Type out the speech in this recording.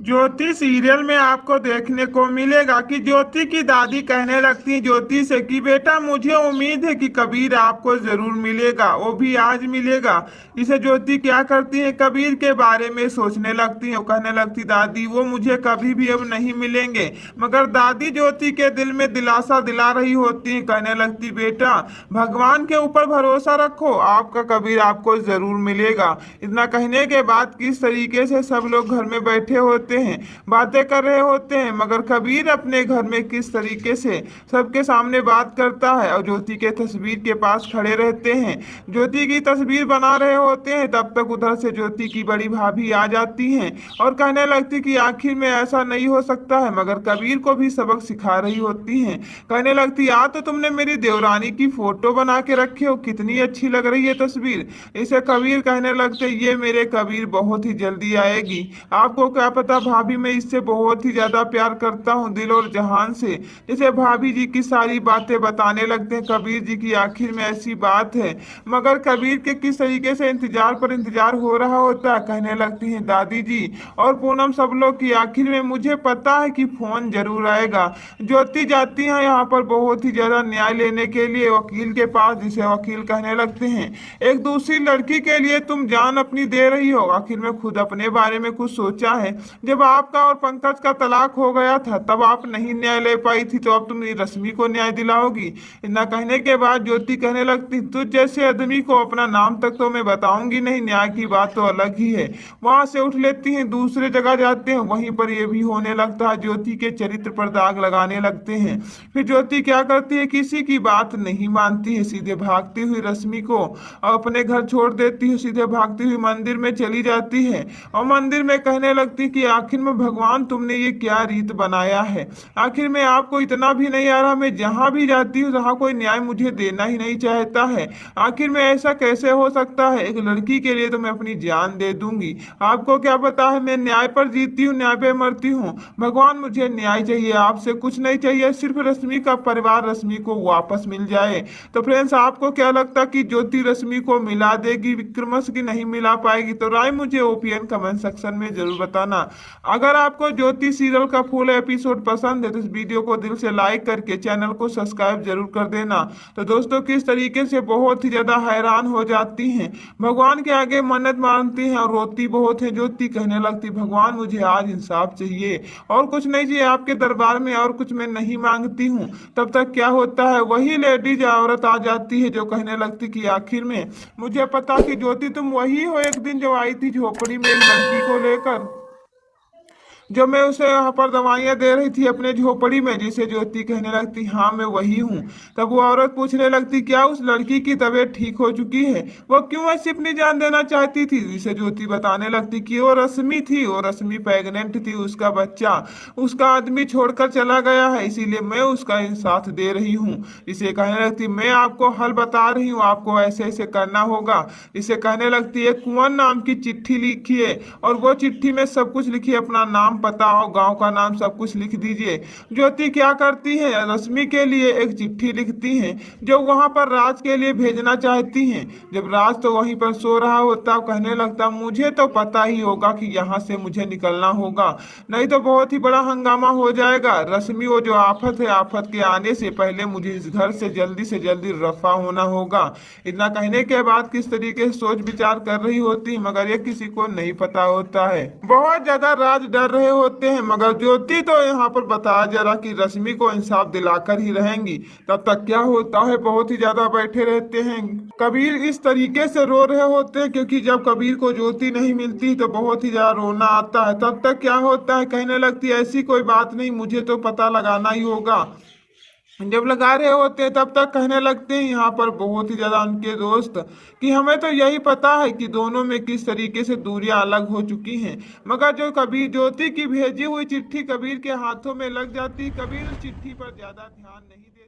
ज्योति serial में आपको देखने को मिलेगा कि ज्योति की दादी कहने लगती है ज्योति से कि बेटा मुझे उम्मीद है कि कबीर आपको जरूर मिलेगा, वो भी आज मिलेगा। इसे ज्योति क्या करती है, कबीर के बारे में सोचने लगती है। वो कहने लगती दादी वो मुझे कभी भी अब नहीं मिलेंगे, मगर दादी ज्योति के दिल में दिलासा दिला रही होती है। कहने लगती बेटा भगवान के ऊपर भरोसा रखो, आपका कबीर आपको जरूर मिलेगा। इतना कहने के बाद किस तरीके से सब लोग घर में बैठे होते हैं, बातें कर रहे होते हैं, मगर कबीर अपने घर में किस तरीके से सबके सामने बात करता है और ज्योति के तस्वीर के पास खड़े रहते हैं। ज्योति की तस्वीर बना रहे होते हैं, तब तक उधर से ज्योति की बड़ी भाभी आ जाती हैं और कहने लगती कि आखिर में ऐसा नहीं हो सकता है, मगर कबीर को भी सबक सिखा रही होती हैं। कहने लगती आज तो तुमने मेरी देवरानी की फोटो बना के रखे हो, कितनी अच्छी लग रही है तस्वीर। इसे कबीर कहने लगते ये मेरे कबीर बहुत ही जल्दी आएगी, आपको क्या पता भाभी मैं इससे बहुत ही ज्यादा प्यार करता हूँ दिल और जहान से। जैसे भाभी जी की सारी बातें बताने लगते हैं कबीर जी की आखिर में ऐसी बात है, मगर कबीर के किस तरीके से इंतजार पर इंतजार हो रहा होता है। कहने लगती हैं दादी जी और पूनम सब लोग की आखिर में मुझे पता है कि फोन जरूर आएगा। ज्योति जाती है यहाँ पर बहुत ही ज्यादा न्याय लेने के लिए वकील के पास, जिसे वकील कहने लगते हैं एक दूसरी लड़की के लिए तुम जान अपनी दे रही हो, आखिर में खुद अपने बारे में कुछ सोचा है। जब आपका और पंकज का तलाक हो गया था तब आप नहीं न्याय ले पाई थी, तो अब तुम रश्मि को न्याय दिलाओगी। इतना कहने के बाद ज्योति कहने लगती तुझ जैसे आदमी को अपना नाम तक तो मैं बताऊंगी नहीं, न्याय की बात तो अलग ही है। वहां से उठ लेती हैं, दूसरे जगह जाते हैं, वहीं पर ये भी होने लगता है, ज्योति के चरित्र पर दाग लगाने लगते हैं। फिर ज्योति क्या करती है, किसी की बात नहीं मानती है, सीधे भागती हुई रश्मि को अपने घर छोड़ देती है, सीधे भागती हुई मंदिर में चली जाती है और मंदिर में कहने लगती कि आखिर में भगवान तुमने ये क्या रीत बनाया है, आखिर में आपको इतना भी नहीं आ रहा, मैं जहां भी जाती हूँ जहां कोई न्याय मुझे देना ही नहीं चाहता है, आखिर में ऐसा कैसे हो सकता है। एक लड़की के लिए तो मैं अपनी जान दे दूंगी, आपको क्या पता है मैं न्याय पर जीती हूँ, न्याय पे मरती हूँ। भगवान मुझे न्याय चाहिए, आपसे कुछ नहीं चाहिए, सिर्फ रश्मि का परिवार रश्मि को वापस मिल जाए। तो फ्रेंड्स आपको क्या लगता कि ज्योति रश्मि को मिला देगी विक्रमश की नहीं मिला पाएगी, तो राय मुझे ओपिनियन कमेंट सेक्शन में जरूर बताना। अगर आपको ज्योति सीरियल का फुल एपिसोड पसंद है तो इस वीडियो को दिल से लाइक करके चैनल को सब्सक्राइब जरूर कर देना। तो दोस्तों किस तरीके से बहुत ही ज्यादा हैरान हो जाती हैं, भगवान के आगे मन्नत मांगती हैं और रोती बहुत है ज्योति, कहने लगती भगवान मुझे आज इंसाफ चाहिए और कुछ नहीं चाहिए, आपके दरबार में और कुछ मैं नहीं मांगती हूँ। तब तक क्या होता है, वही लेडीज औरत आ जाती है जो कहने लगती कि आखिर में मुझे पता कि ज्योति तुम वही हो एक दिन जो आई थी झोपड़ी में एक लड़की को लेकर, जो मैं उसे यहाँ पर दवाइयाँ दे रही थी अपने झोपड़ी में। जिसे ज्योति कहने लगती हाँ मैं वही हूँ। तब वो औरत पूछने लगती क्या उस लड़की की तबीयत ठीक हो चुकी है, वो क्यों ऐसी अपनी जान देना चाहती थी। जिसे ज्योति बताने लगती कि वो रश्मि थी, वो रश्मि प्रेग्नेंट थी, उसका बच्चा उसका आदमी छोड़कर चला गया है, इसीलिए मैं उसका साथ दे रही हूँ। इसे कहने लगती मैं आपको हल बता रही हूँ, आपको ऐसे ऐसे करना होगा। इसे कहने लगती है कुंवर नाम की चिट्ठी लिखिए और वो चिट्ठी में सब कुछ लिखिए, अपना नाम पता और गांव का नाम सब कुछ लिख दीजिए। ज्योति क्या करती है, रश्मि के लिए एक चिट्ठी लिखती हैं जो वहां पर राज के लिए भेजना चाहती हैं। जब राज तो वहीं पर सो रहा होता, कहने लगता मुझे तो पता ही होगा कि यहाँ से मुझे निकलना होगा, नहीं तो बहुत ही बड़ा हंगामा हो जाएगा। रश्मि वो जो आफत है, आफत के आने से पहले मुझे इस घर से जल्दी रफा होना होगा। इतना कहने के बाद किस तरीके से सोच विचार कर रही होती है, मगर ये किसी को नहीं पता होता है। बहुत ज्यादा राज डर रहे होते हैं, मगर ज्योति तो यहाँ पर बताया जा रहा कि रश्मि को इंसाफ दिलाकर ही रहेंगी। तब तक क्या होता है, बहुत ही ज्यादा बैठे रहते हैं। कबीर इस तरीके से रो रहे होते हैं क्योंकि जब कबीर को ज्योति नहीं मिलती तो बहुत ही ज्यादा रोना आता है। तब तक क्या होता है, कहने लगती है ऐसी कोई बात नहीं, मुझे तो पता लगाना ही होगा। जब लगा रहे होते हैं तब तक कहने लगते हैं यहाँ पर बहुत ही ज्यादा उनके दोस्त कि हमें तो यही पता है कि दोनों में किस तरीके से दूरियां अलग हो चुकी हैं, मगर जो कबीर ज्योति की भेजी हुई चिट्ठी कबीर के हाथों में लग जाती, कबीर उस चिट्ठी पर ज्यादा ध्यान नहीं